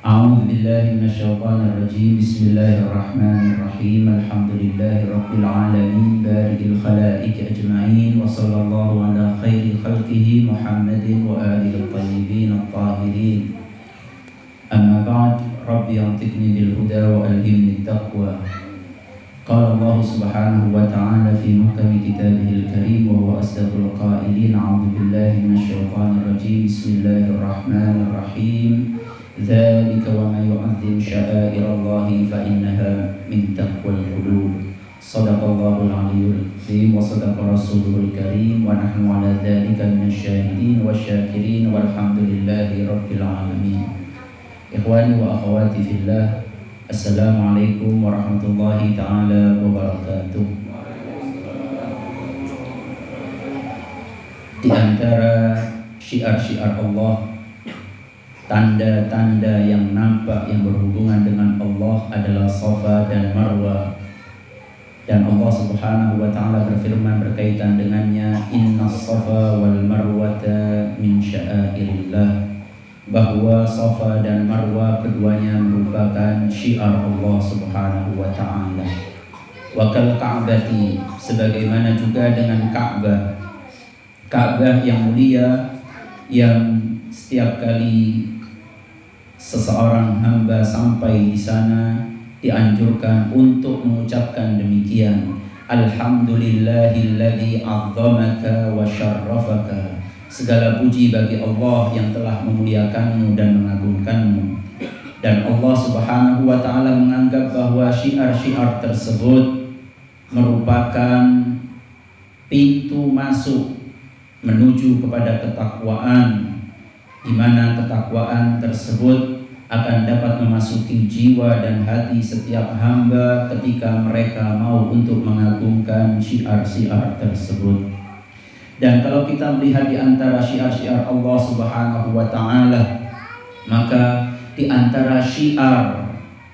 أعوذ بالله من الشيطان الرجيم. بسم الله الرحمن الرحيم. الحمد لله رب العالمين بارئ الخلائق أجمعين، وصلى الله على خير خلقه محمد وآله الطيبين الطاهرين. أما بعد، ربي أنطقني بالهدى وألهمني التقوى. قال الله سبحانه وتعالى في محكم كتابه الكريم وهو أصدق القائلين: أعوذ بالله من الشيطان الرجيم. بسم الله الرحمن الرحيم. ذلك وما يعظم شعائر الله فإنها من تقوى القلوب. صدق الله العلي العظيم وصدق رسوله الكريم، ونحن على ذلك من الشاهدين والشاكرين، والحمد لله رب العالمين. إخواني وأخواتي في الله، Assalamualaikum warahmatullahi ta'ala wabarakatuh. Di antara syiar-syiar Allah, tanda-tanda yang nampak yang berhubungan dengan Allah adalah Safa dan Marwah. Dan Allah Subhanahu wa taala berfirman berkaitan dengannya, Innas Safa wal Marwata min sya'airillah, bahwa Safa dan Marwah keduanya merupakan syiar Allah Subhanahu wa taala. Wa kal Ka'bati, sebagaimana juga dengan Ka'bah. Ka'bah yang mulia, yang setiap kali seseorang hamba sampai di sana dianjurkan untuk mengucapkan demikian: Alhamdulillahilladzi 'azzamaka wa syarrafaka. Segala puji bagi Allah yang telah memuliakanmu dan mengagungkanmu. Dan Allah Subhanahu wa taala menganggap bahwa syiar-syiar tersebut merupakan pintu masuk menuju kepada ketakwaan, di mana ketakwaan tersebut akan dapat memasuki jiwa dan hati setiap hamba ketika mereka mau untuk mengagungkan syiar-syiar tersebut. Dan kalau kita melihat di antara syiar-syiar Allah Subhanahu wa taala, maka di antara syiar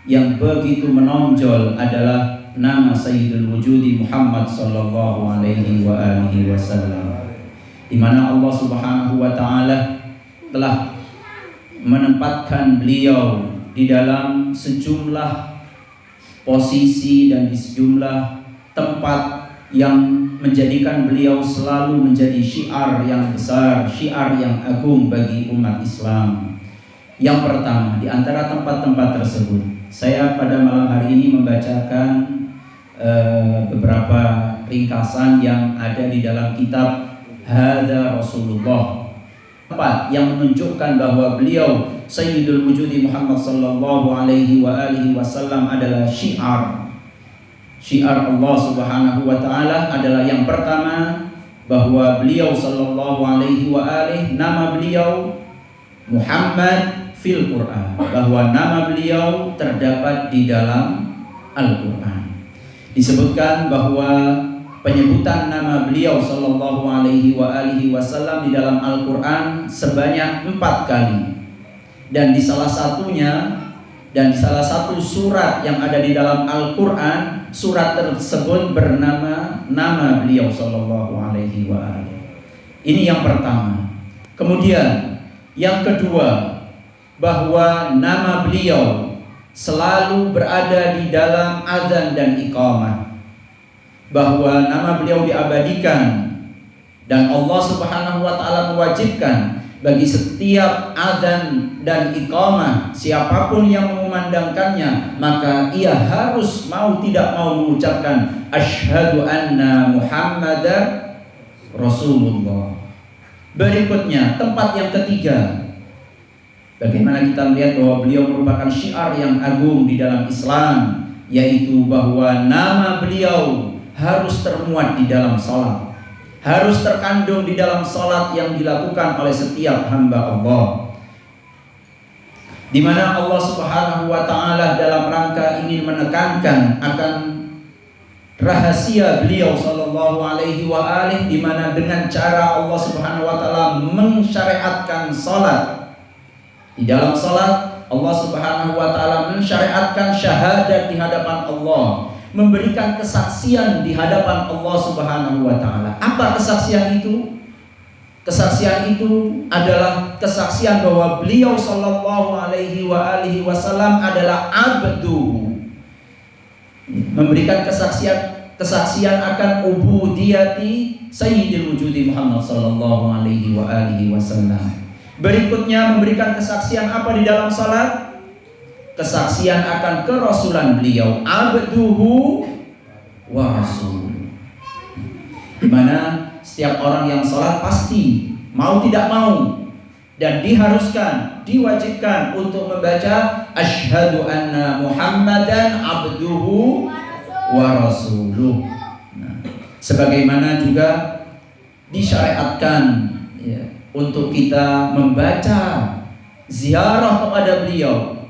yang begitu menonjol adalah nama Sayyidul Wujudi Muhammad sallallahu alaihi wa alihi wasallam, di mana Allah Subhanahu wa taala telah menempatkan beliau di dalam sejumlah posisi dan di sejumlah tempat yang menjadikan beliau selalu menjadi syiar yang besar, syiar yang agung bagi umat Islam. Yang pertama, di antara tempat-tempat tersebut, saya pada malam hari ini membacakan beberapa ringkasan yang ada di dalam kitab Hadza Rasulullah, tempat yang menunjukkan bahwa beliau Sayyidul Wujudi Muhammad sallallahu alaihi wa alihi wasallam adalah syiar Allah Subhanahu wa taala. Adalah yang pertama, bahwa beliau sallallahu alaihi wa alihi, nama beliau Muhammad fil Quran, bahwa nama beliau terdapat di dalam Al-Quran. Disebutkan bahwa penyebutan nama beliau sallallahu alaihi wa alihi wasallam di dalam Al-Quran sebanyak 4 kali. Dan di salah satu surat yang ada di dalam Al-Quran, surat tersebut bernama nama beliau sallallahu alaihi wa alihi. Ini yang pertama. Kemudian yang kedua, bahwa nama beliau selalu berada di dalam azan dan iqamah, bahwa nama beliau diabadikan dan Allah Subhanahu wa taala mewajibkan bagi setiap azan dan iqamah, siapapun yang mengumandangkannya, maka ia harus mau tidak mau mengucapkan asyhadu anna Muhammadar Rasulullah. Berikutnya, tempat yang ketiga, bagaimana kita melihat bahwa beliau merupakan syiar yang agung di dalam Islam, yaitu bahwa nama beliau harus termuat di dalam salat, harus terkandung di dalam salat yang dilakukan oleh setiap hamba Allah, di mana Allah Subhanahu wa taala dalam rangka ingin menekankan akan rahasia beliau sallallahu alaihi wa alihi, di mana dengan cara Allah Subhanahu wa taala mensyariatkan salat. Di dalam salat Allah Subhanahu wa taala mensyariatkan syahadat di hadapan Allah, memberikan kesaksian di hadapan Allah Subhanahu wa taala. Apa kesaksian itu? Kesaksian itu adalah kesaksian bahwa beliau sallallahu alaihi wasallam adalah abdu. Memberikan kesaksian akan ubudiyati sayyidil wujudi Muhammad sallallahu alaihi wasallam. Berikutnya memberikan kesaksian apa di dalam salat? Kesaksian akan kerasulan beliau, abduhu wa rasul. Di mana setiap orang yang sholat pasti mau tidak mau dan diharuskan, diwajibkan untuk membaca asyhadu anna Muhammadan abduhu wa rasuluh. Nah, sebagaimana juga disyariatkan ya, untuk kita membaca ziarah kepada beliau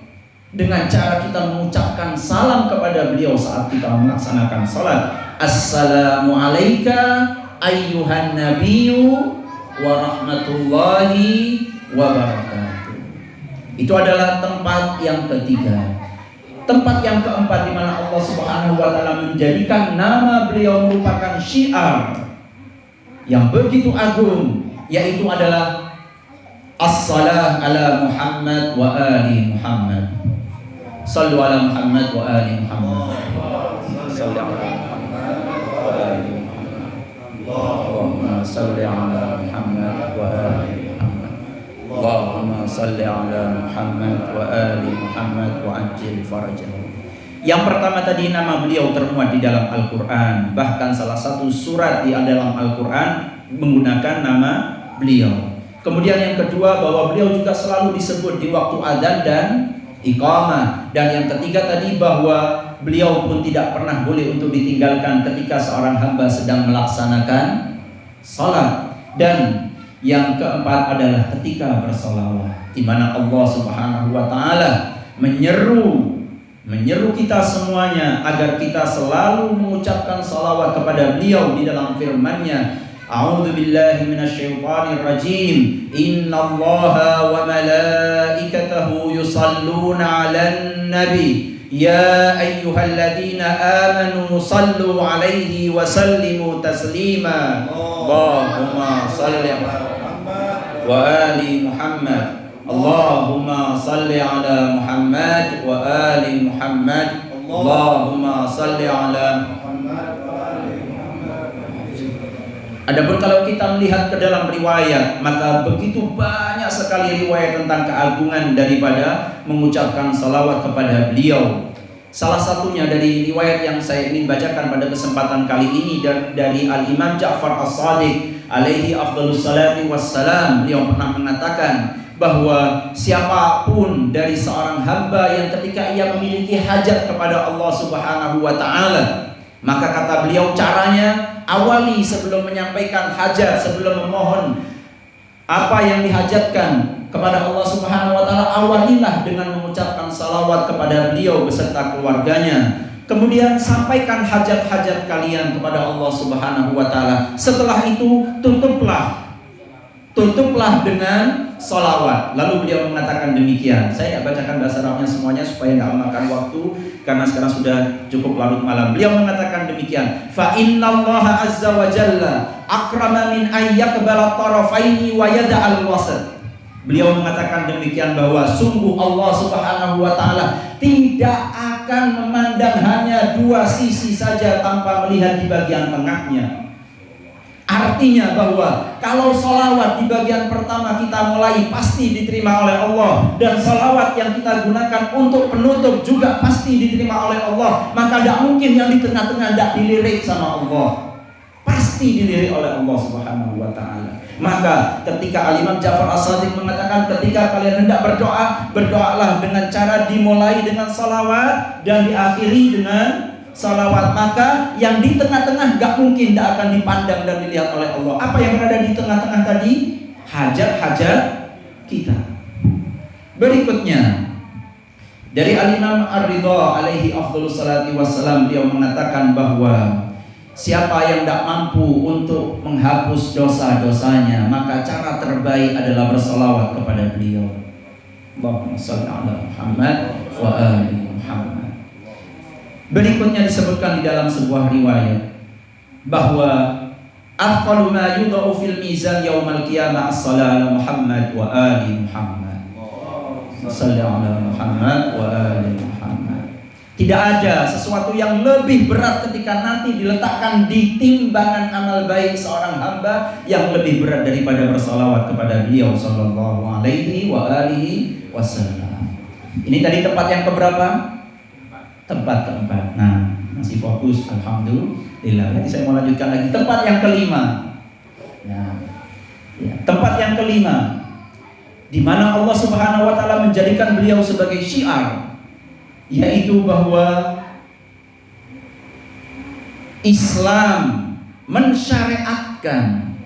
dengan cara kita mengucapkan salam kepada beliau saat kita melaksanakan sholat. Assalamu alayka ayyuhan nabiyyu wa rahmatullahi wa barakatuh. Itu adalah tempat yang ketiga. Tempat yang keempat di mana Allah Subhanahu wa taala menjadikan nama beliau merupakan syiar yang begitu agung, yaitu adalah as-salah ala Muhammad wa ali Muhammad. Sallu ala Muhammad wa ali Muhammad. Sallu ala Muhammad wa ali Muhammad. Allahumma salli ala Muhammad wa ali Muhammad. Allahumma salli ala Muhammad wa ali Muhammad wa ajil farajahu. Yang pertama tadi nama beliau termuat di dalam Al-Quran. Bahkan salah satu surat di dalam Al-Quran menggunakan nama beliau. Kemudian yang kedua bahwa beliau juga selalu disebut di waktu adzan dan iqamah. Dan yang ketiga tadi bahwa beliau pun tidak pernah boleh untuk ditinggalkan ketika seorang hamba sedang melaksanakan salat. Dan yang keempat adalah ketika bersolawat, di mana Allah Subhanahu wa taala menyeru kita semuanya agar kita selalu mengucapkan salawat kepada beliau di dalam firman-Nya. A'udzu billahi minasyaitonir rajim. Innallaha wa malaikatahu yusalluna 'alan nabi. Ya ayyuhalladzina amanu sallu 'alaihi wa sallimu taslima. Allahumma shalli 'ala Muhammad wa ali Muhammad. Allahumma salli 'ala Muhammad wa ali Muhammad. Allahumma salli 'ala Muhammad wa ali Muhammad. Adapun kalau kita melihat ke dalam riwayat, maka begitu banyak sekali riwayat tentang keagungan daripada mengucapkan salawat kepada beliau. Salah satunya dari riwayat yang saya ingin bacakan pada kesempatan kali ini dari Al-Imam Ja'far As-Shadiq alaihi afdhalus salati wassalam. Beliau pernah mengatakan bahwa siapapun dari seorang hamba yang ketika ia memiliki hajat kepada Allah Subhanahu wa taala, maka kata beliau caranya awali sebelum menyampaikan hajat, sebelum memohon apa yang dihajatkan kepada Allah Subhanahu wa taala, awalilah dengan mengucapkan salawat kepada beliau beserta keluarganya. Kemudian sampaikan hajat-hajat kalian kepada Allah Subhanahu wa taala. Setelah itu tutuplah dengan salawat. Lalu beliau mengatakan demikian. Saya tidak bacakan bahasa Arabnya semuanya supaya tidak memakan waktu, karena sekarang sudah cukup larut malam. Beliau mengatakan demikian. Fa innallaha azza wa jalla akrama min ayyakbala tarafaini wa yada'al wasat. Beliau mengatakan demikian bahwa sungguh Allah Subhanahu wa taala tidak akan memandang hanya dua sisi saja tanpa melihat di bagian tengahnya. Artinya bahwa kalau salawat di bagian pertama kita mulai pasti diterima oleh Allah, dan salawat yang kita gunakan untuk penutup juga pasti diterima oleh Allah, maka tidak mungkin yang di tengah-tengah tidak dilirik sama Allah. Pasti dilirik oleh Allah Subhanahu wa taala. Maka ketika Al-Imam Ja'far As-Shadiq mengatakan ketika kalian hendak berdoa, berdoalah dengan cara dimulai dengan salawat dan diakhiri dengan salawat. Maka yang di tengah-tengah gak mungkin tidak akan dipandang dan dilihat oleh Allah. Apa yang berada di tengah-tengah tadi? Hajat-hajat kita. Berikutnya dari Al-Imam Ar-Ridha alaihi afdhalus salati wassalam, beliau mengatakan bahwa siapa yang tidak mampu untuk menghapus dosa-dosanya, maka cara terbaik adalah bersalawat kepada beliau. Allahumma shalli ala Muhammad wa ali Muhammad. Berikutnya disebutkan di dalam sebuah riwayat bahwa Afqalu ma yudha'u fil mizan yaumal qiyamah as-salatu ala Muhammad wa ali Muhammad. Salli ala Muhammad wa ali Muhammad. Tidak ada sesuatu yang lebih berat ketika nanti diletakkan di timbangan amal baik seorang hamba yang lebih berat daripada bersalawat kepada beliau sallallahu alaihi wa alihi wasallam. Ini tadi tempat yang keberapa? Tempat keempat. Nah, masih fokus, alhamdulillah. Nanti saya mau lanjutkan lagi. Tempat yang kelima. Nah, ya, tempat yang kelima, di mana Allah Subhanahu wa taala menjadikan beliau sebagai syiar, yaitu bahwa Islam mensyariatkan.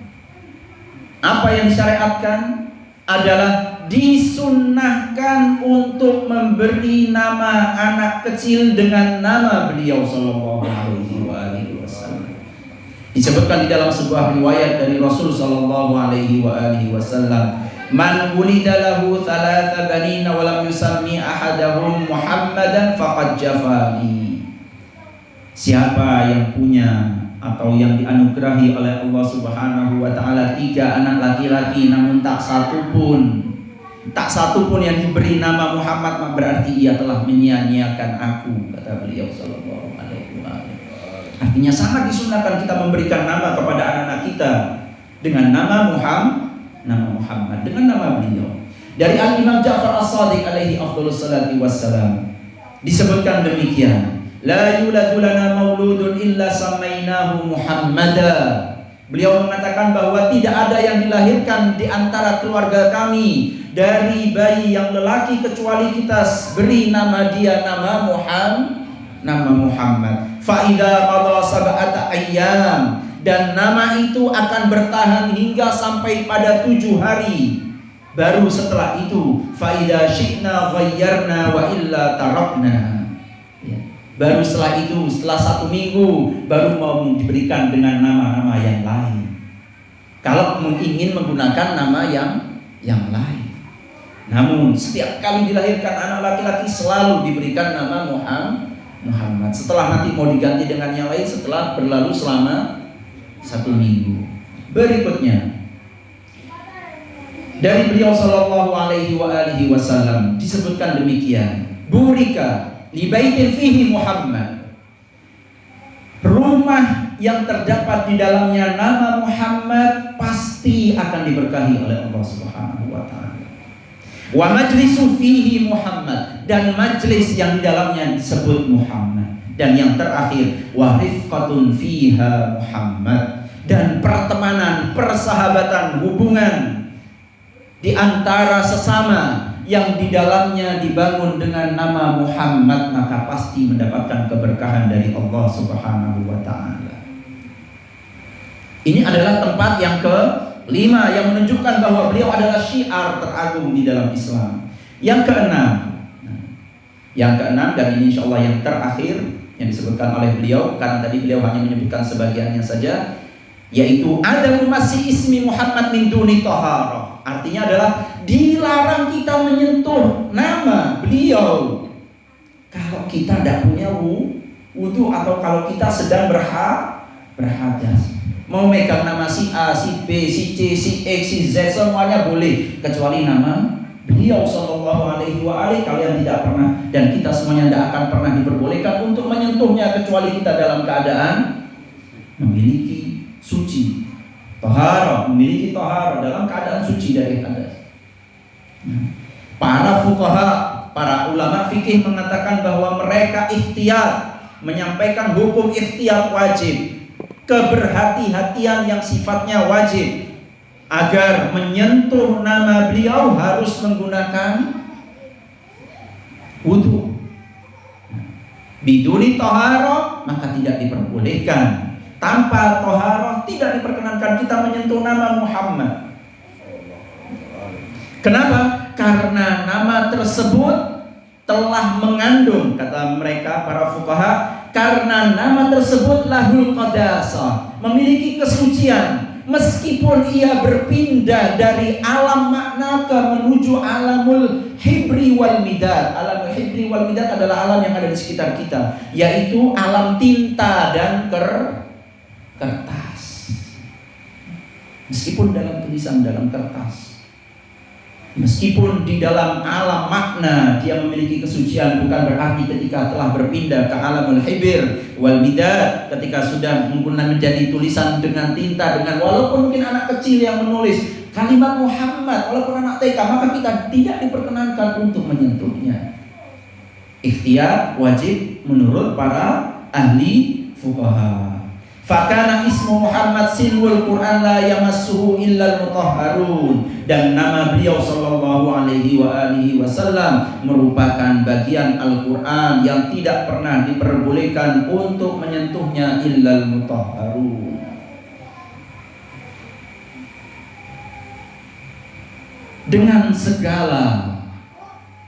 Apa yang disyariatkan adalah disunnahkan untuk memberi nama anak kecil dengan nama beliau sallallahu alaihi wasallam. Disebutkan di dalam sebuah riwayat dari Rasul sallallahu alaihi wasallam, man wulida lahu thalatha banina wa lam yusammi ahadahum Muhammadan faqad jafani. Siapa yang punya atau yang dianugerahi oleh Allah Subhanahu wa taala 3 anak laki-laki namun tak satu pun yang diberi nama Muhammad, berarti ia telah menyia-nyiakan aku, kata beliau sallallahu alaihi wasallam. Artinya sangat disunahkan kita memberikan nama kepada anak-anak kita dengan nama Muhammad, dengan nama beliau. Dari Al-Imam Ja'far As-Shadiq alaihi afdhalus salati wassalam disebutkan demikian, la yuladu lana mauludun illa samainahu Muhammada. Beliau mengatakan bahwa tidak ada yang dilahirkan di antara keluarga kami dari bayi yang lelaki kecuali kita beri nama dia nama Muhammad. Fa idza qada sab'ata ayyam, dan nama itu akan bertahan hingga sampai pada 7 hari. Baru setelah itu fa idza syi'na ghayyarna wa illa tarakna. Baru setelah itu, setelah 1 minggu, baru mau diberikan dengan nama-nama yang lain. Kalau ingin menggunakan nama yang lain. Namun setiap kali dilahirkan anak laki-laki selalu diberikan nama Muhammad. Setelah nanti mau diganti dengan yang lain setelah berlalu selama 1 minggu. Berikutnya dari beliau sallallahu alaihi wasallam disebutkan demikian, burika li baitin fihi Muhammad, rumah yang terdapat di dalamnya nama Muhammad pasti akan diberkahi oleh Allah Subhanahu wa taala. Wa majlisu fihi Muhammad, dan majlis yang di dalamnya disebut Muhammad. Dan yang terakhir, wa rifqatun fiha Muhammad, dan pertemanan, persahabatan, hubungan di antara sesama yang di dalamnya dibangun dengan nama Muhammad, maka pasti mendapatkan keberkahan dari Allah Subhanahu wa taala. Ini adalah tempat yang kelima yang menunjukkan bahwa beliau adalah syiar teragung di dalam Islam. Yang keenam, dan ini insyaallah yang terakhir yang disebutkan oleh beliau, karena tadi beliau hanya menyebutkan sebagiannya saja, yaitu ada masih ismi Muhammad min duni taharah. Artinya adalah dilarang kita menyentuh nama beliau kalau kita tidak punya wudu, atau kalau kita sedang berhadas. Mau megang nama si A, si B, si C, si X, si Z, semuanya boleh, kecuali nama beliau sallallahu alaihi wasallam kalian tidak pernah, dan kita semuanya tidak akan pernah diperbolehkan untuk menyentuhnya kecuali kita dalam keadaan memiliki suci, taharah, memiliki taharah, dalam keadaan suci dari hadas. Para fuqaha, para ulama fikih mengatakan bahwa mereka ikhtiyar, menyampaikan hukum ikhtiyar wajib, keberhati-hatian yang sifatnya wajib, agar menyentuh nama beliau harus menggunakan wudu. Biduni taharah maka tidak diperbolehkan. Tanpa taharah tidak diperkenankan kita menyentuh nama Muhammad. Kenapa? Karena nama tersebut telah mengandung, kata mereka para fuqaha, karena nama tersebut lahul qadasah, memiliki kesucian, meskipun ia berpindah dari alam makna ke menuju alamul hibri wal midad. Alamul hibri wal midad adalah alam yang ada di sekitar kita, yaitu alam tinta dan kertas. Meskipun dalam tulisan, dalam kertas, meskipun di dalam alam makna dia memiliki kesucian, bukan berarti ketika telah berpindah ke alamul hibir wal midad, ketika sudah menggunakan menjadi tulisan dengan tinta, dengan walaupun mungkin anak kecil yang menulis kalimat Muhammad, walaupun anak TK, maka kita tidak diperkenankan untuk menyentuhnya. Ikhtiar wajib menurut para ahli fuqaha. Fakana ismu Muhammad silwul Quran la yamassuhu illal mutahharun, dan nama beliau sallallahu alaihi wasallam merupakan bagian Al-Quran yang tidak pernah diperbolehkan untuk menyentuhnya illal mutahharun. Dengan segala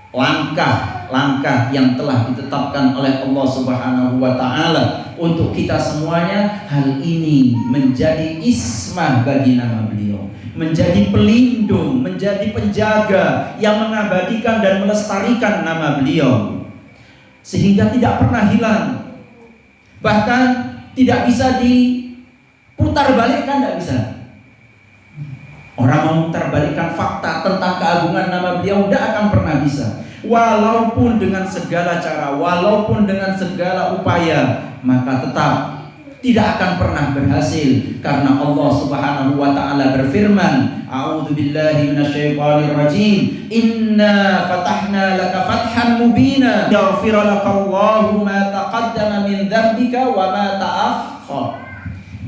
langkah-langkah yang telah ditetapkan oleh Allah Subhanahu wa taala untuk kita semuanya, hal ini menjadi ismah bagi nama beliau, menjadi pelindung, menjadi penjaga yang mengabadikan dan melestarikan nama beliau, sehingga tidak pernah hilang, bahkan tidak bisa diputar balikkan, tidak bisa. Orang mau memutarbalikkan fakta tentang keagungan nama beliau tidak akan pernah bisa. Walaupun dengan segala cara, walaupun dengan segala upaya, maka tetap tidak akan pernah berhasil, karena Allah Subhanahu wa taala berfirman, A'udzubillahi minasyaitonir rajim, Inna fatahna laka fathan mubina yaghfir lakallahu ma taqaddama min dzambika wa ma ta'akhkhar.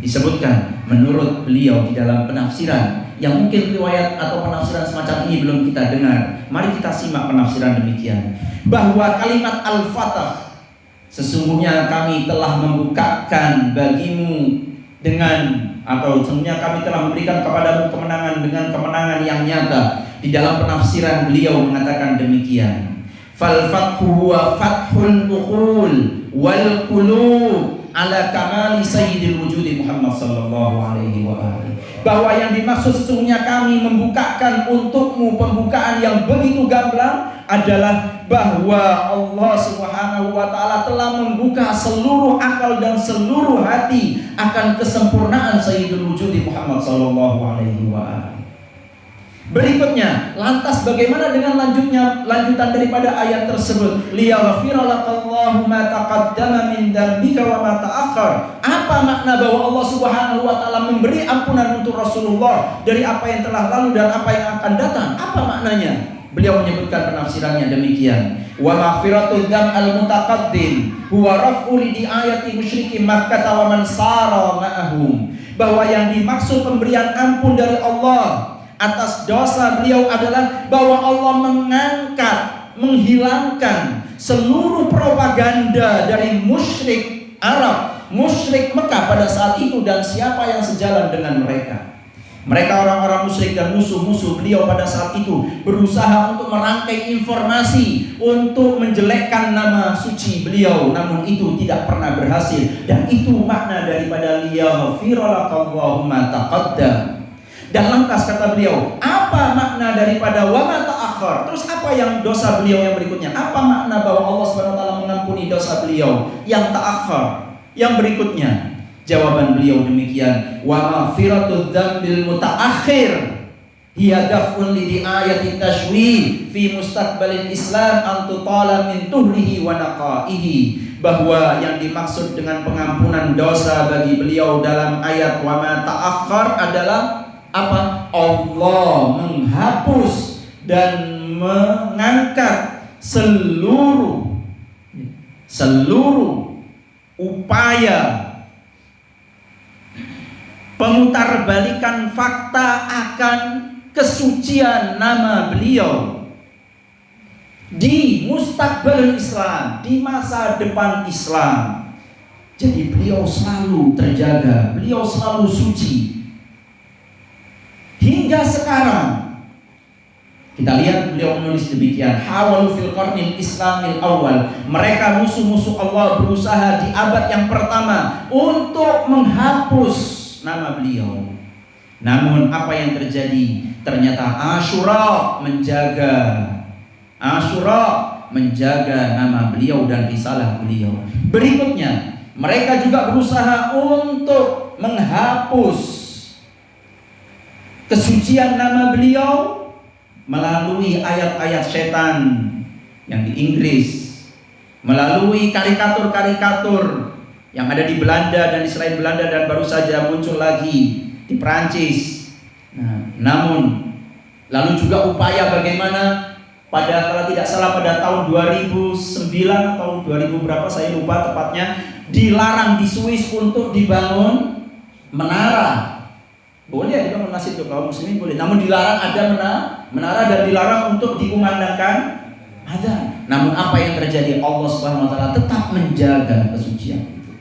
Disebutkan menurut beliau di dalam penafsiran yang mungkin riwayat atau penafsiran semacam ini belum kita dengar. Mari kita simak penafsiran demikian, bahwa kalimat al-fatah, sesungguhnya kami telah membukakan bagimu dengan, atau sesungguhnya kami telah memberikan kepadamu kemenangan dengan kemenangan yang nyata. Di dalam penafsiran beliau mengatakan demikian, fal fathu huwa fathul uqul wal qulub ala kamali sayyidil wujudi Muhammad sallallahu alaihi wa alihi, bahwa yang dimaksud sesungguhnya kami membukakan untukmu pembukaan yang begitu gamblang adalah bahwa Allah Subhanahu wa taala telah membuka seluruh akal dan seluruh hati akan kesempurnaan sayyidul wujudi Muhammad sallallahu alaihi wa alihi. Berikutnya, lantas bagaimana dengan lanjutan daripada ayat tersebut? Liyaghfira lakallahu ma taqaddama min dzambika wa ma ta'akhkhar. Apa makna bahwa Allah Subhanahu wa taala memberi ampunan untuk Rasulullah dari apa yang telah lalu dan apa yang akan datang? Apa maknanya? Beliau menyebutkan penafsirannya demikian. Wa maghfiratul dzam al-mutaqaddim huwa raf'u li ayati musyrikin Makkah wa man sara ma'ahum. Bahwa yang dimaksud pemberian ampun dari Allah atas dosa beliau adalah bahwa Allah mengangkat, menghilangkan seluruh propaganda dari musyrik Arab, musyrik Mekah pada saat itu dan siapa yang sejalan dengan mereka. Mereka orang-orang musyrik dan musuh-musuh beliau pada saat itu berusaha untuk merangkai informasi untuk menjelekkan nama suci beliau, namun itu tidak pernah berhasil. Dan itu makna daripada liyaghfira lakallahu ma taqaddam. Dan lantas kata beliau, apa makna daripada wa ma ta'akhkhar? Terus apa yang dosa beliau yang berikutnya? Apa makna bahwa Allah Subhanahu wa taala mengampuni dosa beliau yang ta'akhkhar? Yang berikutnya, jawaban beliau demikian, wa maghfiratud dzambil mutaakhir hiya daf'un li ayati tashwih fi mustaqbalil Islam an tutala min tuhrihi wa naqaihi. Bahwa yang dimaksud dengan pengampunan dosa bagi beliau dalam ayat wa ma ta'akhkhar adalah apa? Allah menghapus dan mengangkat seluruh upaya pemutarbalikan fakta akan kesucian nama beliau di mustaqbalul Islam, di masa depan Islam. Jadi beliau selalu terjaga, beliau selalu suci. Hingga sekarang kita lihat beliau menulis demikian, hawalu fil qarnil islamil awal. Mereka musuh-musuh Allah berusaha di abad yang pertama untuk menghapus nama beliau. Namun apa yang terjadi? Ternyata Asyura menjaga nama beliau dan risalah beliau. Berikutnya, mereka juga berusaha untuk menghapus kesucian nama beliau melalui ayat-ayat setan yang di Inggris, melalui karikatur-karikatur yang ada di Belanda dan di selain Belanda dan baru saja muncul lagi di Perancis. Namun lalu juga upaya bagaimana kalau tidak salah pada tahun 2009 atau 2000 berapa saya lupa tepatnya, dilarang di Swiss untuk dibangun menara. Boleh dibangun masjid untuk kaum muslimin boleh, namun dilarang ada menara dan dilarang untuk dikumandangkan adzan. Namun apa yang terjadi? Allah Subhanahu wa taala tetap menjaga kesucian itu.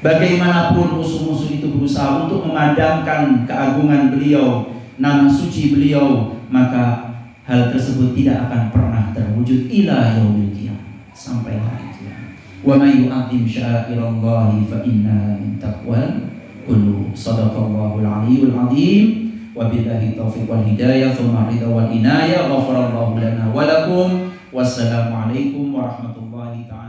Bagaimanapun musuh-musuh itu berusaha untuk memadamkan keagungan beliau, nama suci beliau, maka hal tersebut tidak akan pernah terwujud ila yaumil qiyamah, sampai hari kiamat. Wa may yu'azzim sya'irallahi fa innaha min taqwal qulub. Shadaqallahul aliyyul azim. Wa billahi taufiq wal hidayah tsumma ridha wal inayah. Ghafarallahu lana wa lakum. Wassalamu alaikum warahmatullahi taala